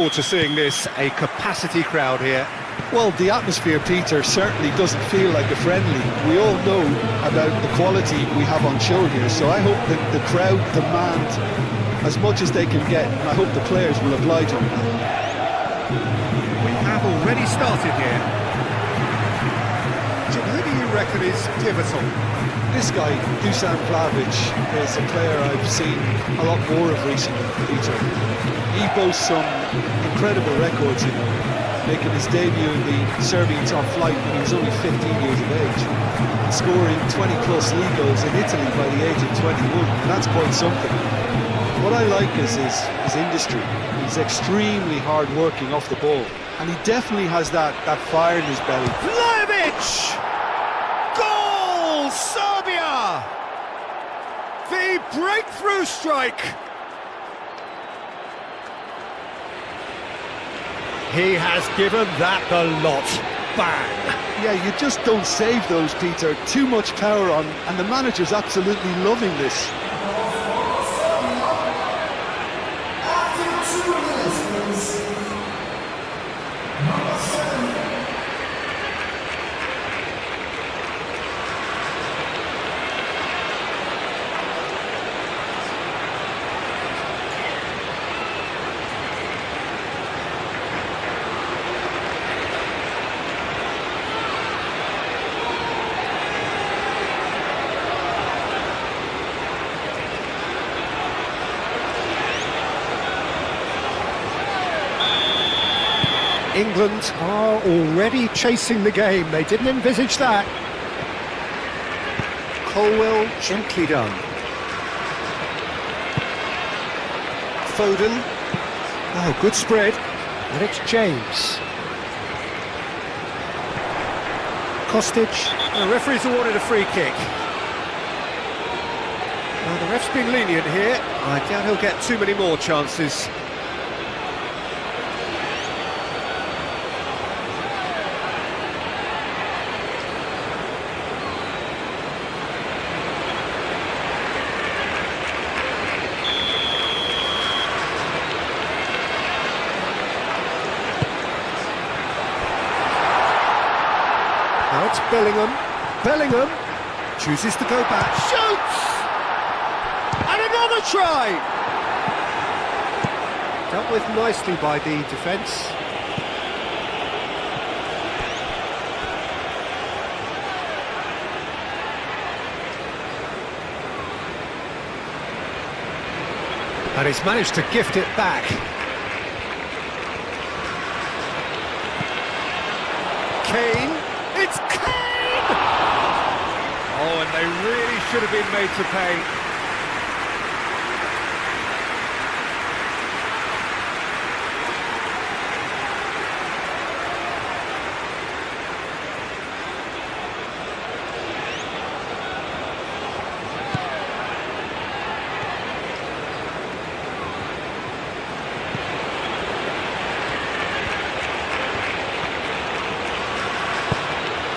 To seeing this, a capacity crowd here. Well, the atmosphere, Peter, certainly doesn't feel like a friendly. We all know about the quality we have on show here, so I hope that the crowd demand as much as they can get, and I hope the players will oblige them. We have already started here. Jim, who do you reckon is pivotal? This guy, Dusan Vlahovic, is a player I've seen a lot more of recently, Peter. He boasts some incredible records, making his debut in the Serbian top flight when he was only 15 years of age, and scoring 20-plus league goals in Italy by the age of 21, and that's quite something. What I like is his industry. He's extremely hard-working off the ball, and he definitely has that fire in his belly. Vlahovic! Goal! Serbia! The breakthrough strike! He has given that the lot. Bang! Yeah, you just don't save those, Peter. Too much power on, and the manager's absolutely loving this. England are already chasing the game. They didn't envisage that. Colwell, gently done. Foden. Oh, good spread. And it's James. Kostic. The referee's awarded a free kick. Well, the ref's been lenient here. I doubt he'll get too many more chances. Now it's Bellingham. Bellingham chooses to go back. Shoots! And another try! Dealt with nicely by the defence. And he's managed to gift it back. Kane. It's Kane! Oh, and they really should have been made to pay.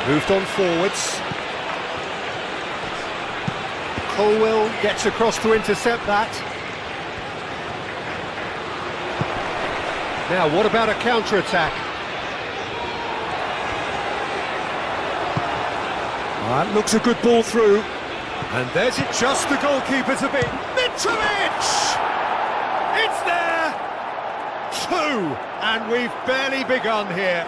Moved on forwards. Colwell gets across to intercept that. Now, what about a counter-attack? That looks a good ball through. And there's it, just the goalkeeper to beat. Mitrovic! It's there! 2! And we've barely begun here.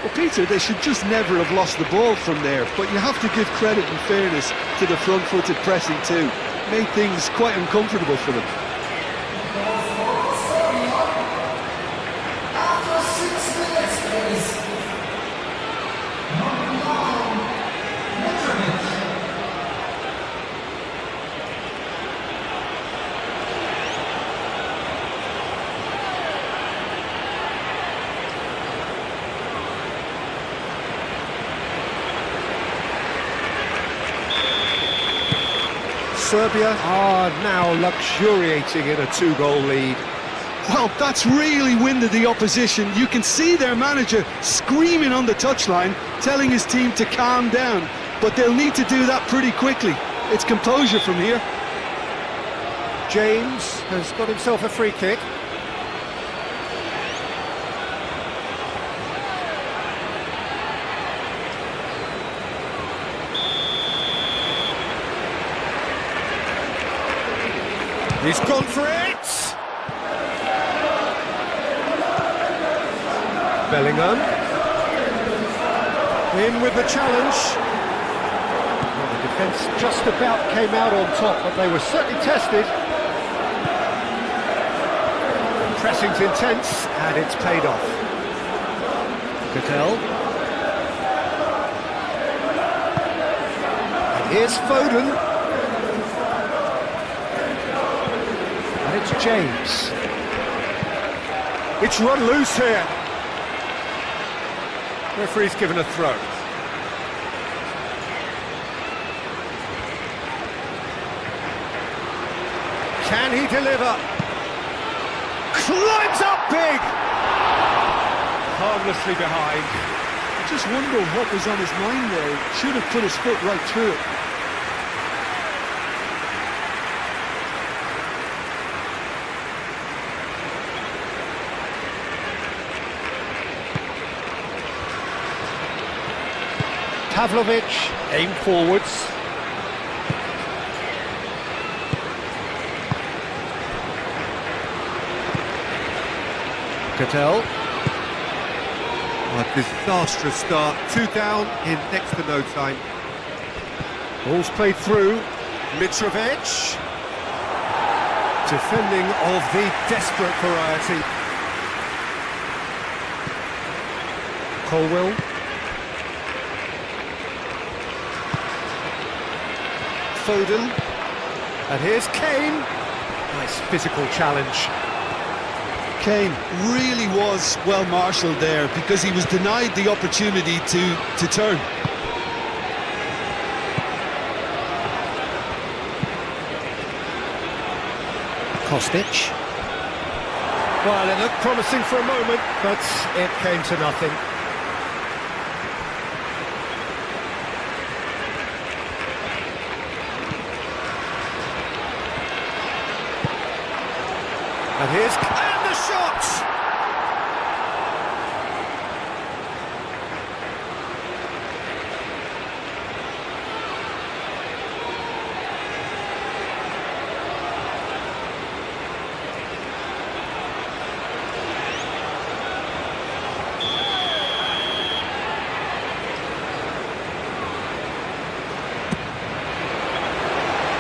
Well, Peter, they should just never have lost the ball from there, but you have to give credit and fairness to the front-footed pressing too. Made things quite uncomfortable for them. After 6 minutes, please. Number 9, Mitrovic. Serbia are now luxuriating in a 2-goal lead. Well, that's really winded the opposition. You can see their manager screaming on the touchline, telling his team to calm down. But they'll need to do that pretty quickly. It's composure from here. James has got himself a free kick. He's gone for it! Bellingham. In with the challenge. Well, the defence just about came out on top, but they were certainly tested. The pressing's intense, and it's paid off. Cattell. And here's Foden. And it's James. It's run loose here. Referee's given a throw. Can he deliver? Climbs up big! Harmlessly behind. I just wonder what was on his mind there. Should have put his foot right through it. Pavlovic, aim forwards. Cattell. A disastrous start, 2 down in next to no time. Ball's played through. Mitrovic. Defending of the desperate variety. Colwell. Foden, and here's Kane. Nice physical challenge. Kane really was well marshalled there because he was denied the opportunity to turn. Kostic. Well, it looked promising for a moment, but it came to nothing. And here's the shot!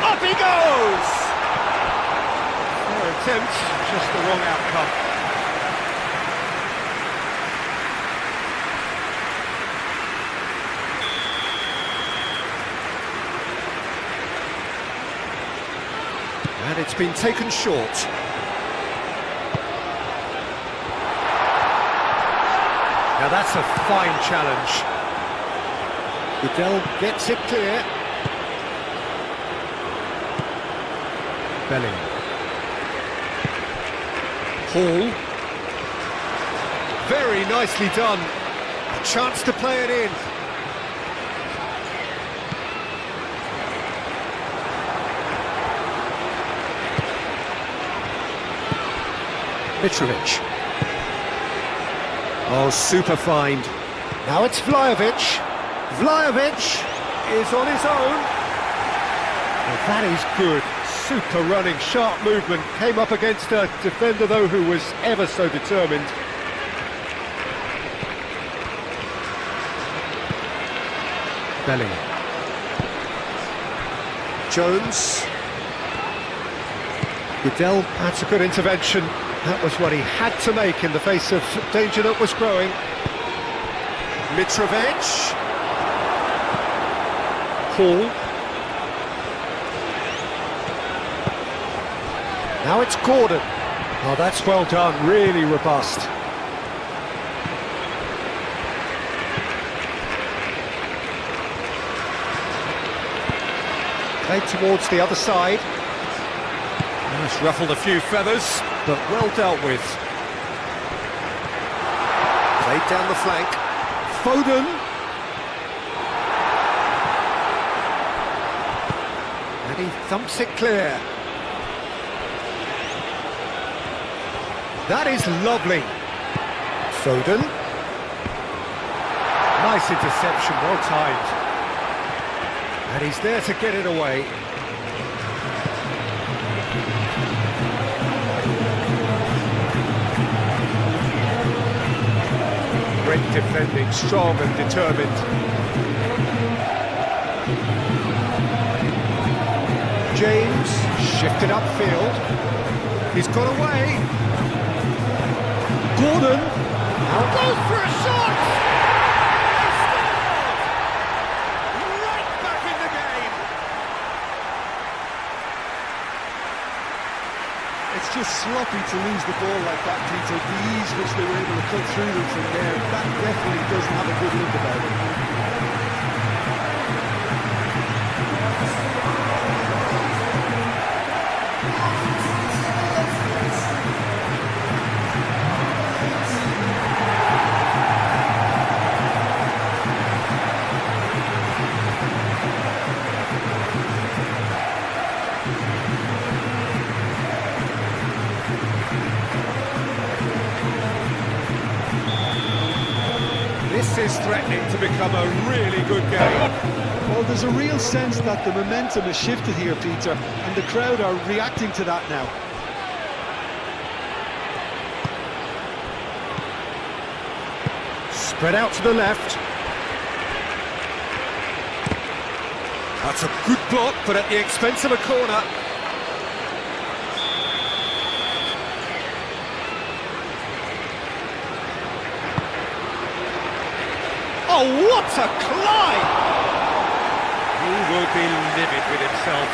Up he goes! Fair attempt, just the wrong outcome. And it's been taken short. Now that's a fine challenge. Goodell gets it clear. Bellingham. Hall. Very nicely done. A chance to play it in. Mitrovic. Oh, super find. Now it's Vlahovic. Vlahovic is on his own. Well, that is good. Super running, sharp movement. Came up against a defender, though, who was ever so determined. Bellingham. Jones. Goodell, that's a good intervention. That was what he had to make in the face of danger that was growing. Mitrovic. Hall. Now it's Gordon. Oh, that's well done, really robust. Played towards the other side. It's ruffled a few feathers, but well dealt with. Played down the flank. Foden. And he thumps it clear. That is lovely. Foden. Nice interception, well timed. And he's there to get it away. Great defending, strong and determined. James, shifted upfield. He's got away. Gordon. Now goes for a shot! They scored! Right back in the game. It's just sloppy to lose the ball like that, Peter. The ease which they were able to cut through them from there, that definitely doesn't have a good look about it. This is threatening to become a really good game. Well, there's a real sense that the momentum has shifted here, Peter, and the crowd are reacting to that now. Spread out to the left. That's a good block, but at the expense of a corner. Oh, what a climb! He will be livid with himself.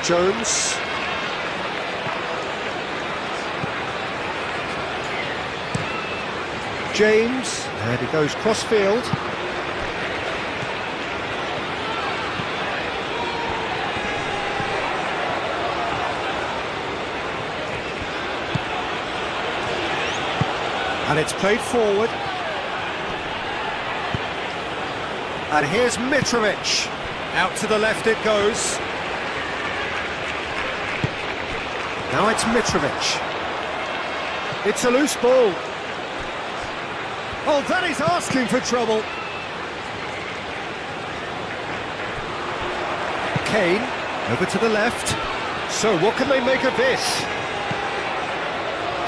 Jones. James, and he goes cross-field. And it's played forward. And here's Mitrovic. Out to the left it goes. Now it's Mitrovic. It's a loose ball. Oh, that is asking for trouble. Kane, over to the left. So what can they make of this?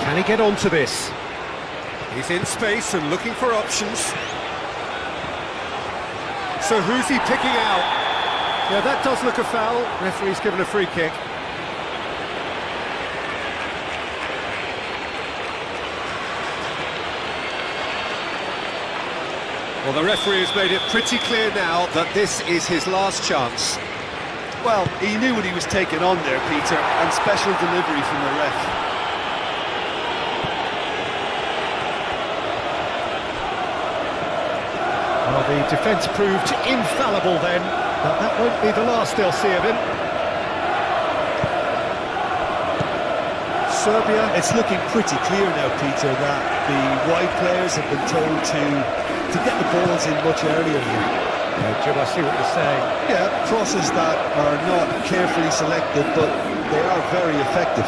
Can he get onto this? He's in space and looking for options. So who's he picking out? Yeah, that does look a foul. Referee's given a free kick. Well, the referee has made it pretty clear now that this is his last chance. Well, he knew what he was taking on there, Peter, and special delivery from the ref. Well, the defence proved infallible then, but that won't be the last they'll see of him. Serbia. It's looking pretty clear now, Peter, that the wide players have been told to get the balls in much earlier here. Jim, I see what you're saying. Yeah, crosses that are not carefully selected, but they are very effective.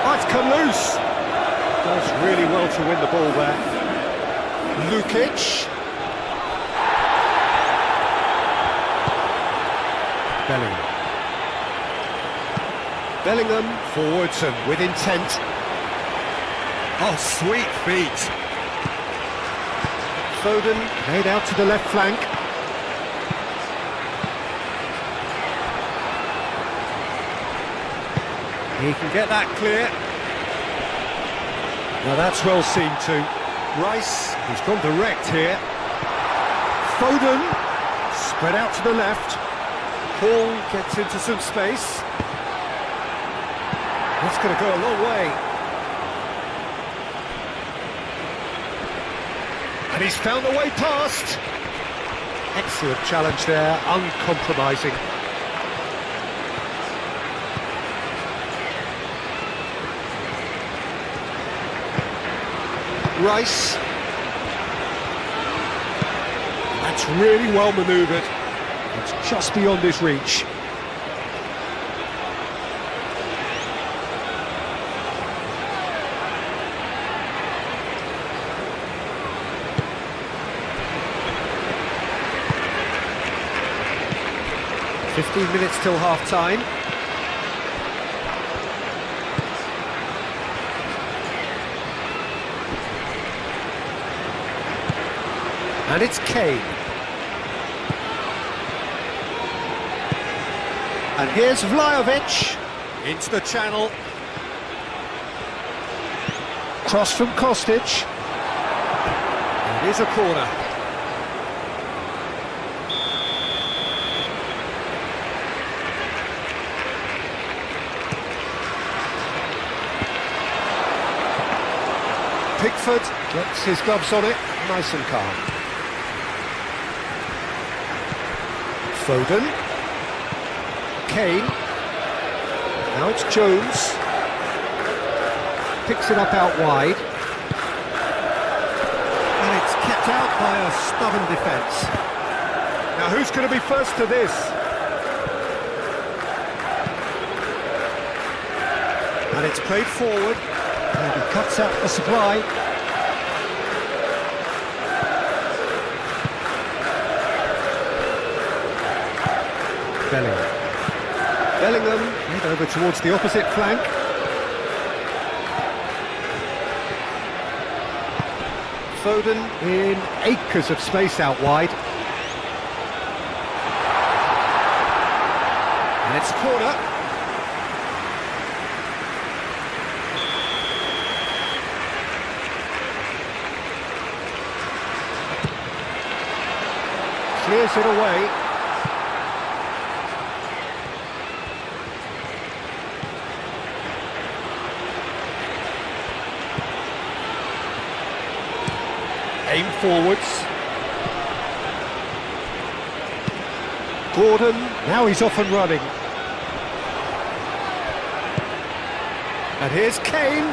Oh, it's come loose. Does really well to win the ball there. Lukic. Bellingham forwards and with intent. Oh, sweet feet. Foden made out to the left flank. He can get that clear. Now that's well seen too. Rice, he's gone direct here. Foden, spread out to the left. Paul gets into some space. That's going to go a long way. And he's found the way past. Excellent challenge there, uncompromising. Rice. That's really well manoeuvred. It's just beyond his reach. "15 minutes till half-time. And it's Kane. And here's Vlahovic into the channel. Cross from Kostic. It is a corner. Pickford gets his gloves on it, nice and calm. Foden. Kane. Now it's Jones. Picks it up out wide. And it's kept out by a stubborn defence. Now who's going to be first to this? And it's played forward. And he cuts out the supply. Bellingham, head over towards the opposite flank. Foden in acres of space out wide. And it's a corner. Clears it away. Aim forwards. Gordon, now he's off and running. And here's Kane.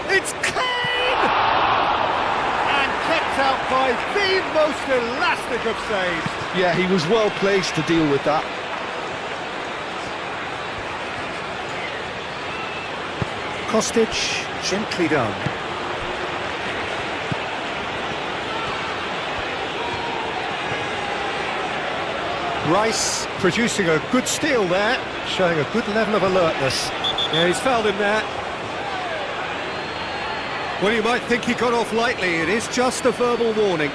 It's Kane! And kept out by the most elastic of saves. Yeah, he was well placed to deal with that. Kostic, gently done. Rice producing a good steal there, showing a good level of alertness. Yeah, he's fouled him there. Well, you might think he got off lightly, it is just a verbal warning.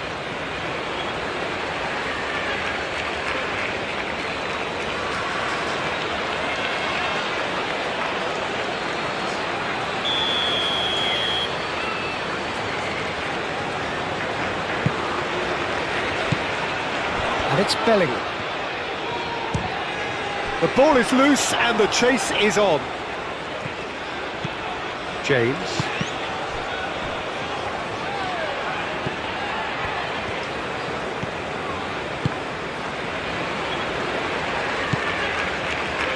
And it's Bellingham. The ball is loose and the chase is on. James.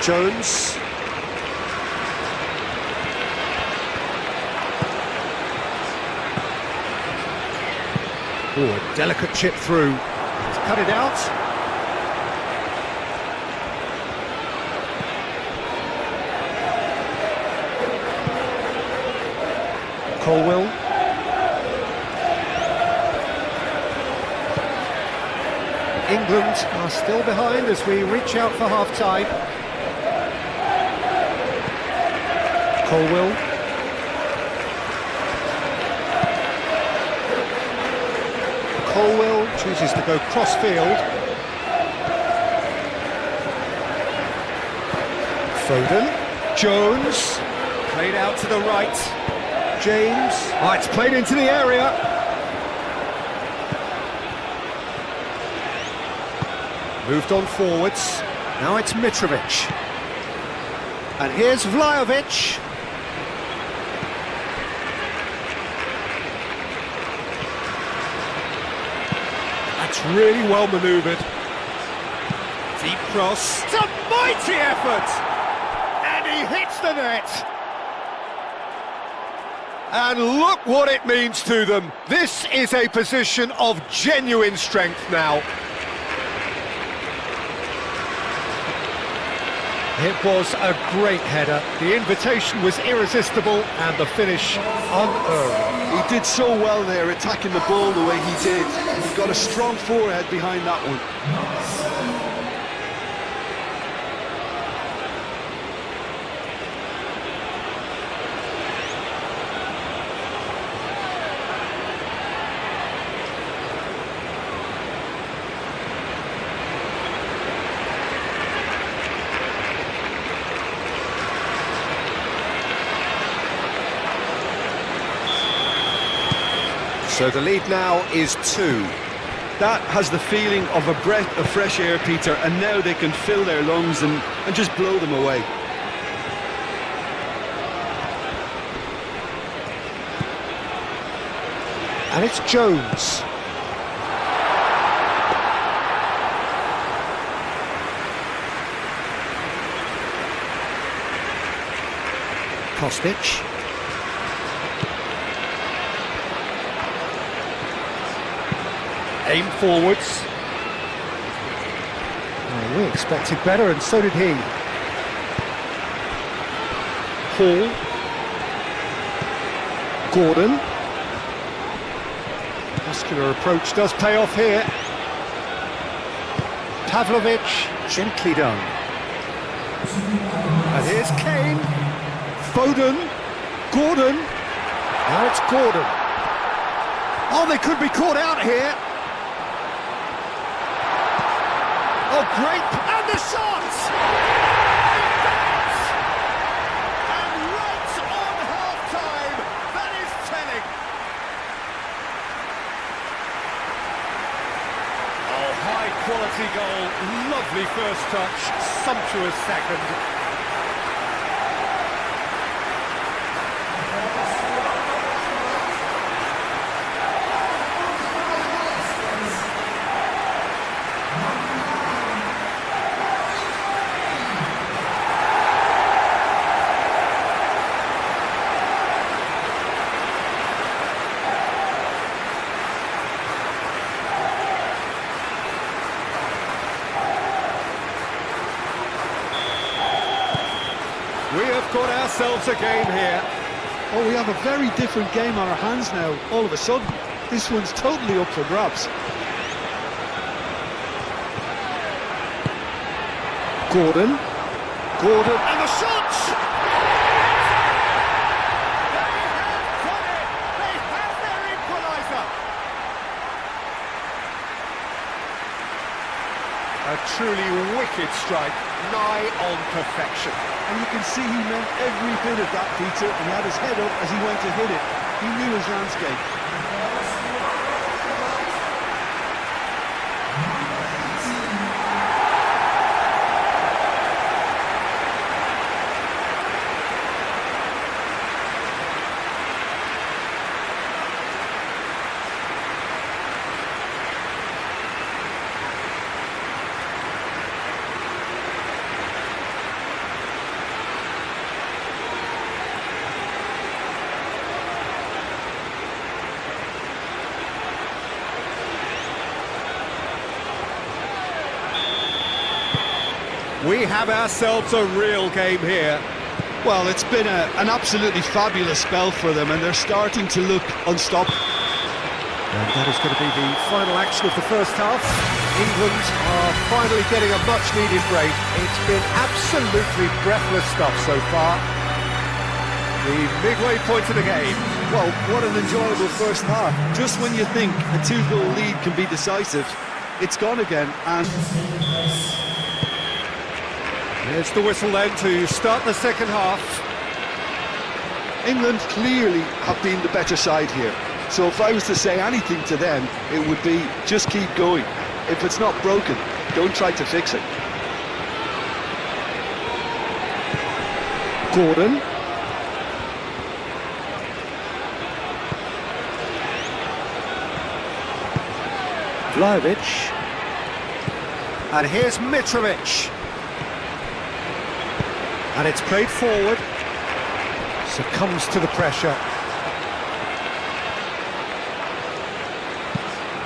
Jones. Oh, a delicate chip through. He's cut it out. Colwell. England are still behind as we reach out for half-time. Colwell. Colwell chooses to go cross-field. Foden. Jones. Played out to the right. James. Oh, it's played into the area. Moved on forwards. Now it's Mitrovic. And here's Vlahovic. That's really well manoeuvred. Deep cross. It's a mighty effort! And he hits the net! And look what it means to them. This is a position of genuine strength now. It was a great header. The invitation was irresistible and the finish unearned. He did so well there, attacking the ball the way he did. He got a strong forehead behind that one. So the lead now is 2. That has the feeling of a breath of fresh air, Peter, and now they can fill their lungs and just blow them away. And it's Jones. Kostic. Aim forwards. Oh, we expected better, and so did he. Hall. Gordon. Muscular approach does pay off here. Pavlovic, gently done. And here's Kane. Foden. Gordon. Now it's Gordon. Oh, they could be caught out here. Oh, great! And the shots! And right on half-time, that is telling. Oh, high-quality goal, lovely first touch, sumptuous second. We have got ourselves a game here. Oh, we have a very different game on our hands now, all of a sudden. This one's totally up for grabs. Gordon. Gordon. And the shots! They have got it! They have their equaliser! A truly wicked strike, nigh on perfection. And you can see he meant every bit of that, Peter, and he had his head up as he went to hit it. He knew his landscape. We have ourselves a real game here. Well, it's been an absolutely fabulous spell for them, and they're starting to look unstoppable. And that is going to be the final action of the first half. England are finally getting a much-needed break. It's been absolutely breathless stuff so far. The midway point of the game. Well, what an enjoyable first half. Just when you think a 2-goal lead can be decisive, it's gone again, and... There's the whistle then to start the second half. England clearly have been the better side here. So if I was to say anything to them, it would be just keep going. If it's not broken, don't try to fix it. Gordon. Vlahovic. And here's Mitrovic. And it's played forward. Succumbs to the pressure.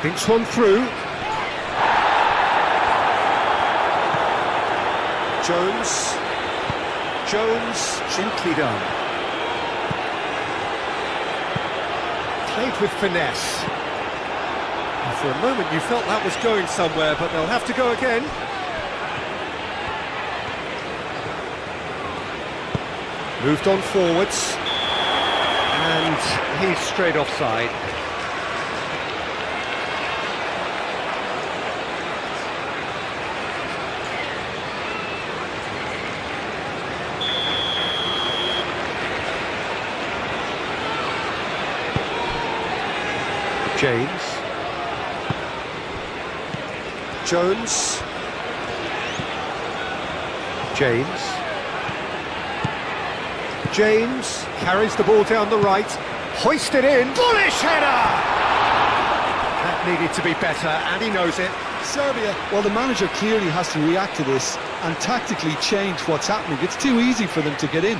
Thinks one through. Jones. Gently done. Played with finesse. And for a moment you felt that was going somewhere, but they'll have to go again. Moved on forwards. And he's straight offside. Jones. James carries the ball down the right, hoisted in, bullish header! That needed to be better, and he knows it. Serbia, well, the manager clearly has to react to this and tactically change what's happening. It's too easy for them to get in.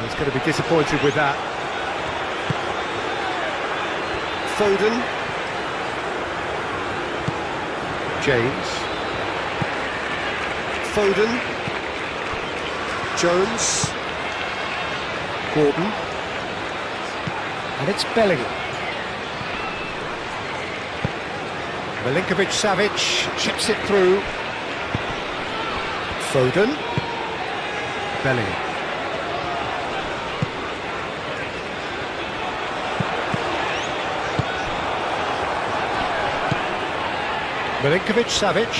He's going to be disappointed with that. Foden. Foden. Jones. Gordon. And it's Bellingham. Milinkovic-Savic chips it through. Foden. Bellingham. Milinkovic-Savic.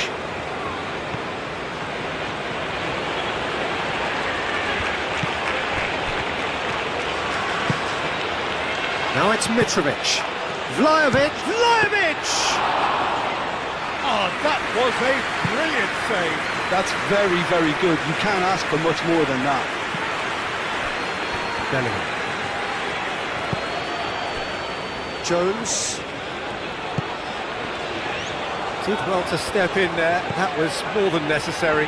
Now it's Mitrovic. Vlahovic! Oh, that was a brilliant save. That's very, very good. You can't ask for much more than that. Bellingham. Jones. Did well to step in there, that was more than necessary.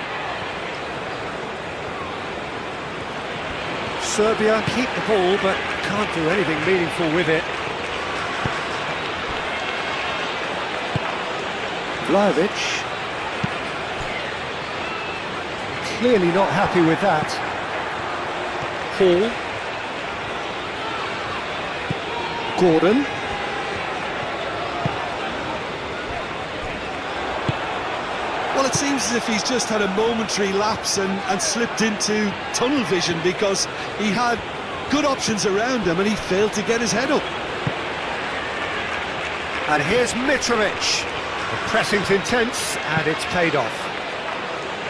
Serbia keep the ball, but can't do anything meaningful with it. Vlahovic. Clearly not happy with that. Hall. Gordon. Well, it seems as if he's just had a momentary lapse and slipped into tunnel vision, because he had good options around him and he failed to get his head up. And here's Mitrovic. The pressing's intense and it's paid off.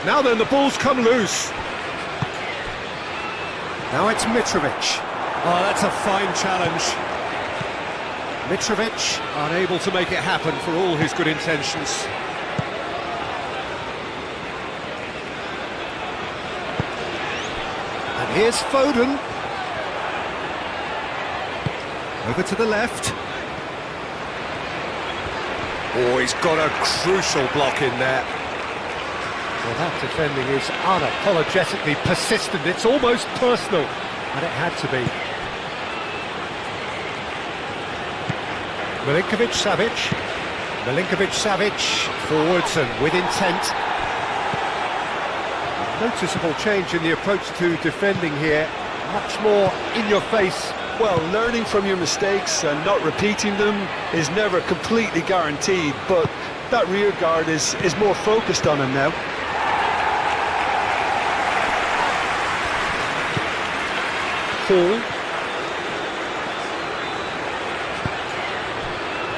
Now then, the ball's come loose. Now it's Mitrovic. Oh, that's a fine challenge. Mitrovic unable to make it happen for all his good intentions. And here's Foden. Over to the left. Oh, he's got a crucial block in there. Well, that defending is unapologetically persistent. It's almost personal, and it had to be. Milinkovic-Savic. Milinkovic-Savic forwards and with intent. Noticeable change in the approach to defending here. Much more in your face. Well, learning from your mistakes and not repeating them is never completely guaranteed, but that rear guard is more focused on him now. Hall.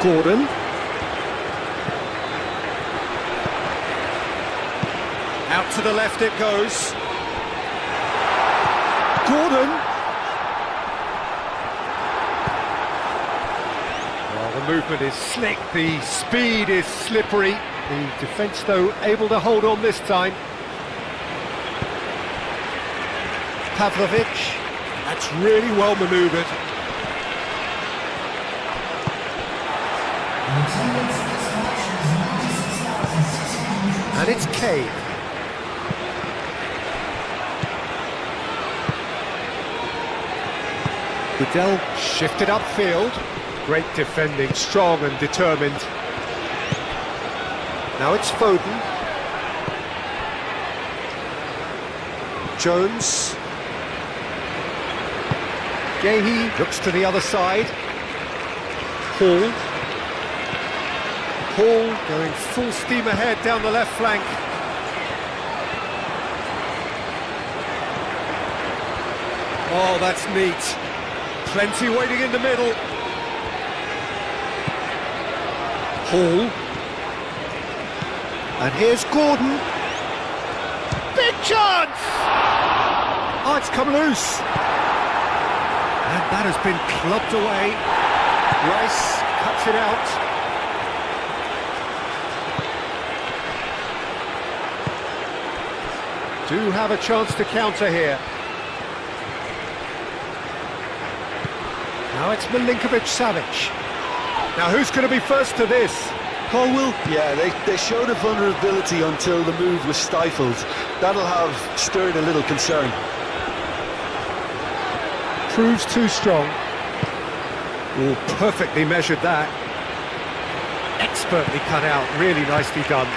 Gordon. Out to the left it goes. Gordon. Well, the movement is slick, the speed is slippery. The defence, though, able to hold on this time. Pavlovic. That's really well manoeuvred. The attendance at this match is 96,600. And it's Kane. Goodell shifted upfield. Great defending, strong and determined. Now it's Foden. Jones. Gahey looks to the other side. Hall. Hall going full steam ahead down the left flank. Oh, that's neat. Plenty waiting in the middle. Hall. And here's Gordon. Big chance! Oh, it's come loose. And that has been clubbed away. Rice cuts it out. Do have a chance to counter here. Now it's Milinkovic-Savic. Now who's going to be first to this? Paul will? Yeah, they showed a vulnerability until the move was stifled. That'll have stirred a little concern. Proves too strong. Oh, perfectly measured that. Expertly cut out, really nicely done.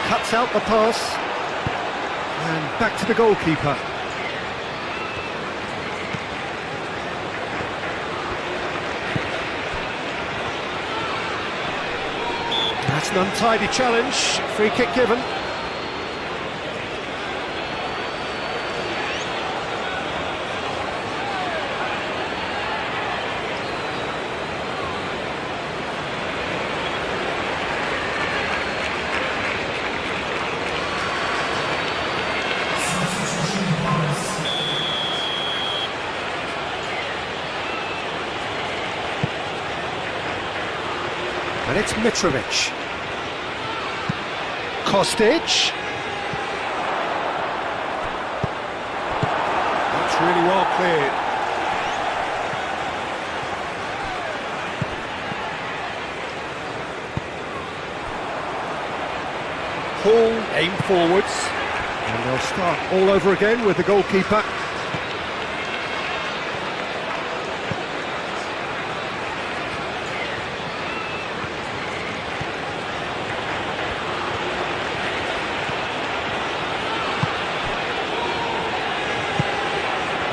Cuts out the pass. And back to the goalkeeper. That's an untidy challenge. Free kick given. And it's Mitrovic. Kostic. That's really well cleared. Hall aim forwards. And they'll start all over again with the goalkeeper.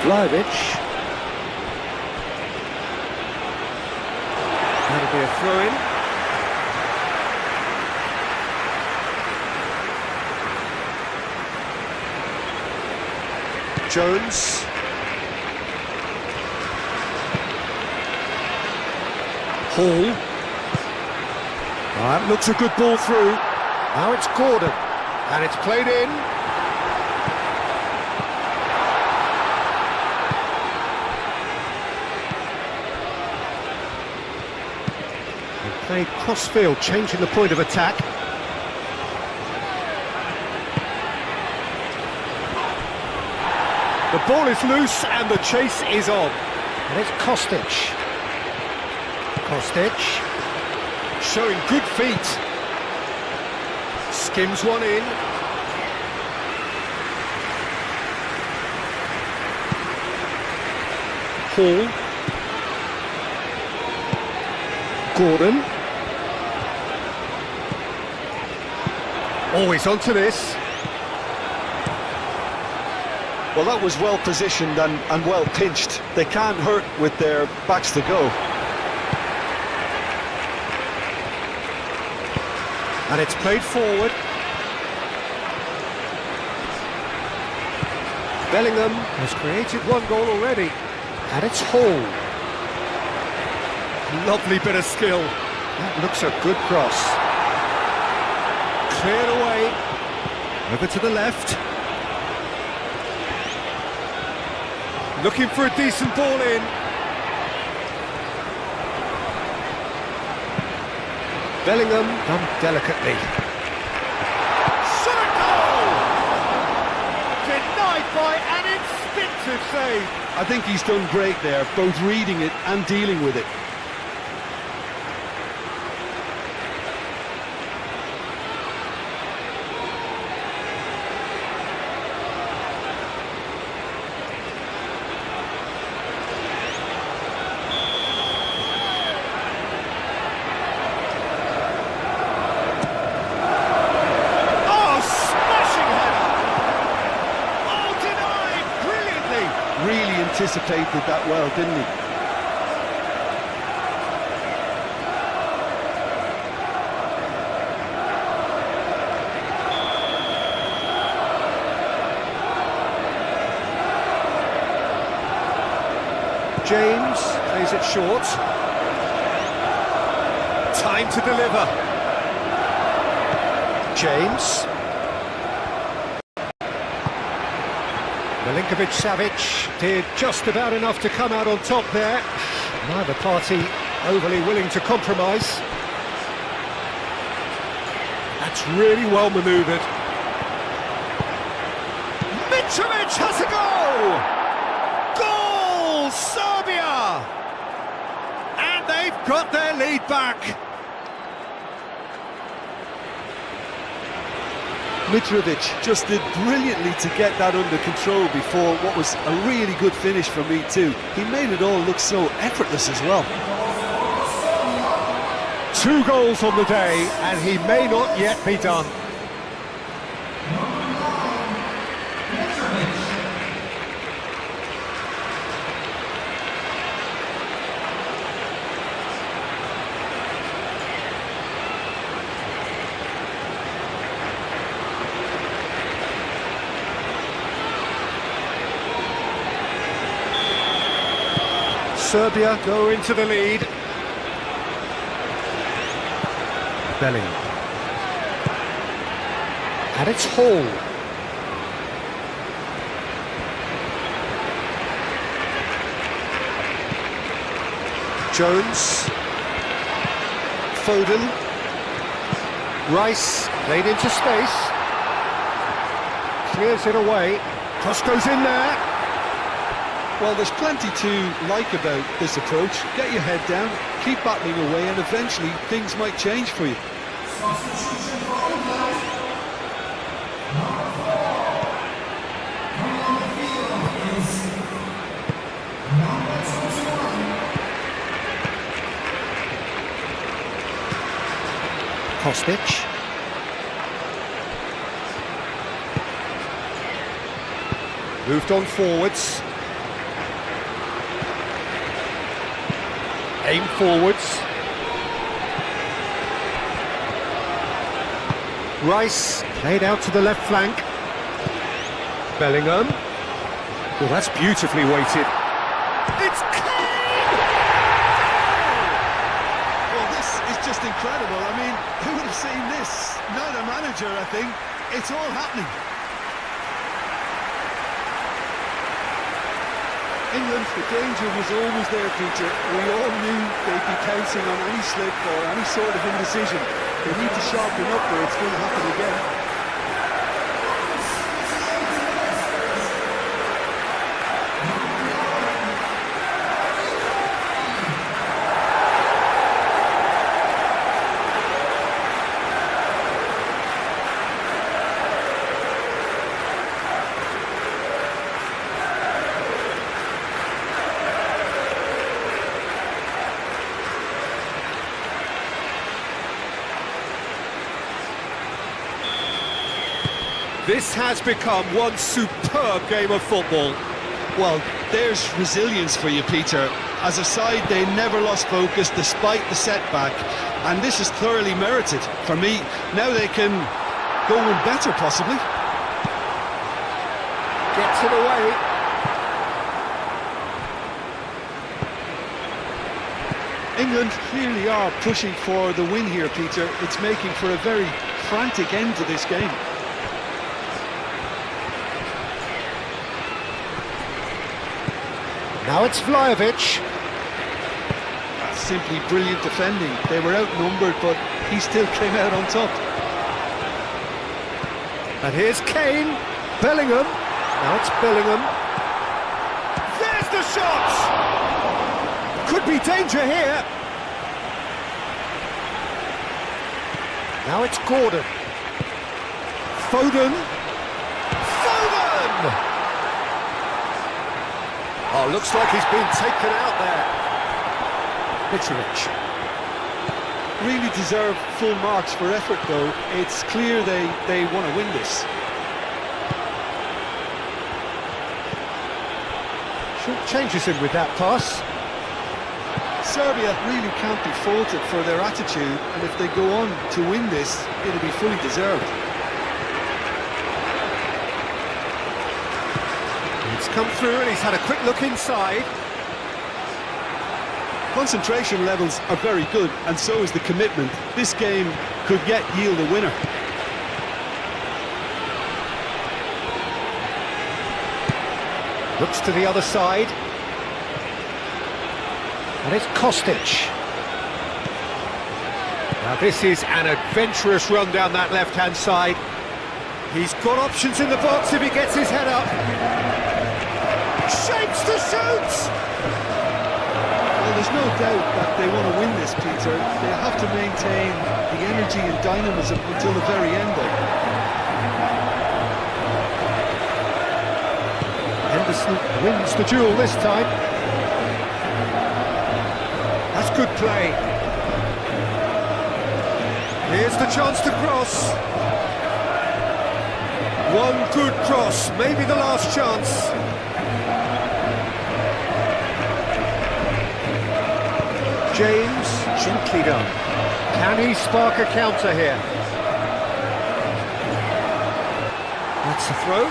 Vlahovic. That'll be a throw-in. Jones. Hall. That looks a good ball through. Now it's Gordon. And it's played in. Played cross-field, changing the point of attack. The ball is loose and the chase is on. And it's Kostic. Kostic. Showing good feet. Skims one in. Hall. Gordon. Always onto this. Well, that was well positioned and well pinched. They can't hurt with their backs to go. And it's played forward. Bellingham has created one goal already. And it's Hall. Lovely bit of skill. That looks a good cross. Cleared away. Over to the left. Looking for a decent ball in. Bellingham done delicately. Shot a goal! Denied by an instinctive save. I think he's done great there, both reading it and dealing with it. anticipated that well, didn't he? James plays it short. Time to deliver. James. Milinkovic-Savic did just about enough to come out on top there. Neither party overly willing to compromise. That's really well manoeuvred. Mitrovic has a goal! Goal! Serbia! And they've got their lead back. Mitrovic just did brilliantly to get that under control before what was a really good finish from me too. He made it all look so effortless as well. 2 goals on the day, and he may not yet be done. Serbia go into the lead. Bellingham. And it's Hall. Jones. Foden. Rice played into space. Clears it away. Cross goes in there. Well, there's plenty to like about this approach. Get your head down, keep battling away, and eventually things might change for you. Kostic. Moved on forwards. Aim forwards. Rice played out to the left flank. Bellingham. Well, that's beautifully weighted. It's Kane! Well, this is just incredible. I mean, who would have seen this? Not a manager, I think. It's all happening. England, the danger was always there, Peter. We all knew they'd be pouncing on any slip or any sort of indecision. They need to sharpen up or it's going to happen again. This has become one superb game of football. Well, there's resilience for you, Peter. As a side, they never lost focus despite the setback, and this is thoroughly merited. For me, now they can go one better, possibly. Gets it away. England clearly are pushing for the win here, Peter. It's making for a very frantic end to this game. Now it's Vlahovic. That's simply brilliant defending. They were outnumbered, but he still came out on top. And here's Kane. Bellingham. Now it's Bellingham. There's the shot! Could be danger here. Now it's Gordon. Foden. Foden! Oh, looks like he's been taken out there. Mitrovic. Really deserve full marks for effort, though. It's clear they want to win this. Changes him with that pass. Serbia really can't be faulted for their attitude, and if they go on to win this, it'll be fully deserved. It's come through and he's had a quick look inside. Concentration levels are very good, and so is the commitment. This game could yet yield a winner. Looks to the other side. And it's Kostic. Now this is an adventurous run down that left-hand side. He's got options in the box if he gets his head up. Shapes to shoot! Well, there's no doubt that they want to win this, Peter. They have to maintain the energy and dynamism until the very end, though. Henderson wins the duel this time. That's good play. Here's the chance to cross. One good cross, maybe the last chance. James, gently done. Can he spark a counter here? That's a throw.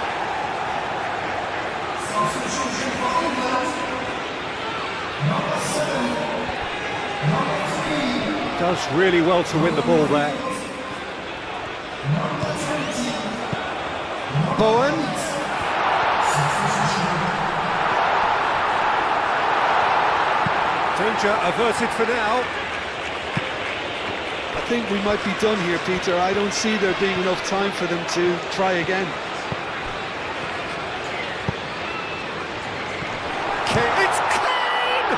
Does really well to win the ball there. Bowen. Danger averted for now. I think we might be done here, Peter. I don't see there being enough time for them to try again. It's Kane!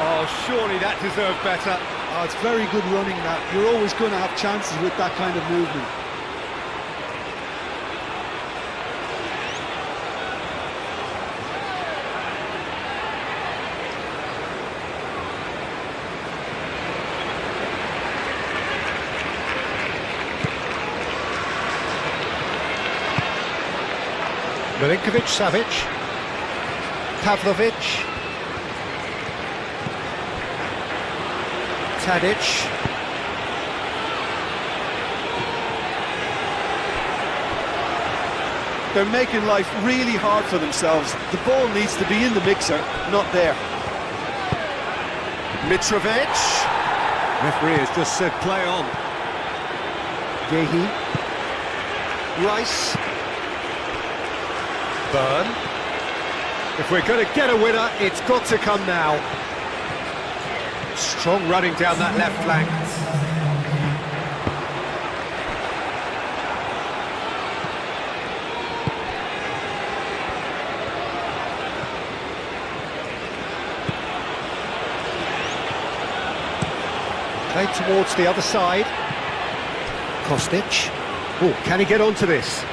Oh, surely that deserved better. Oh, it's very good running, that. You're always going to have chances with that kind of movement. Milinkovic-Savic, Pavlovic, Tadic, they're making life really hard for themselves. The ball needs to be in the mixer, not there. Mitrovic. Referee has just said play on. Gehi, Rice. Burn. If we're going to get a winner, it's got to come now. Strong running down that left flank. Played towards the other side. Kostic. Oh, can he get onto this?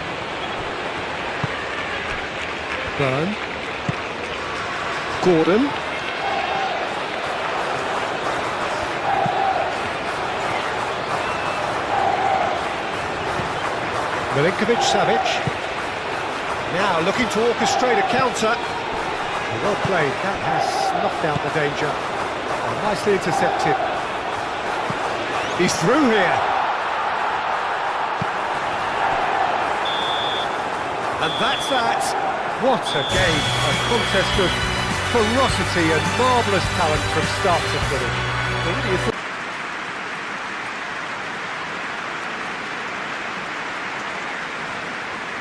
Burn. Gordon. Milinkovic-Savic. Now looking to orchestrate a counter. Well played, that has snuffed out the danger. Oh, nicely intercepted. He's through here. And that's that. What a game, a contest of ferocity and marvellous talent from start to finish.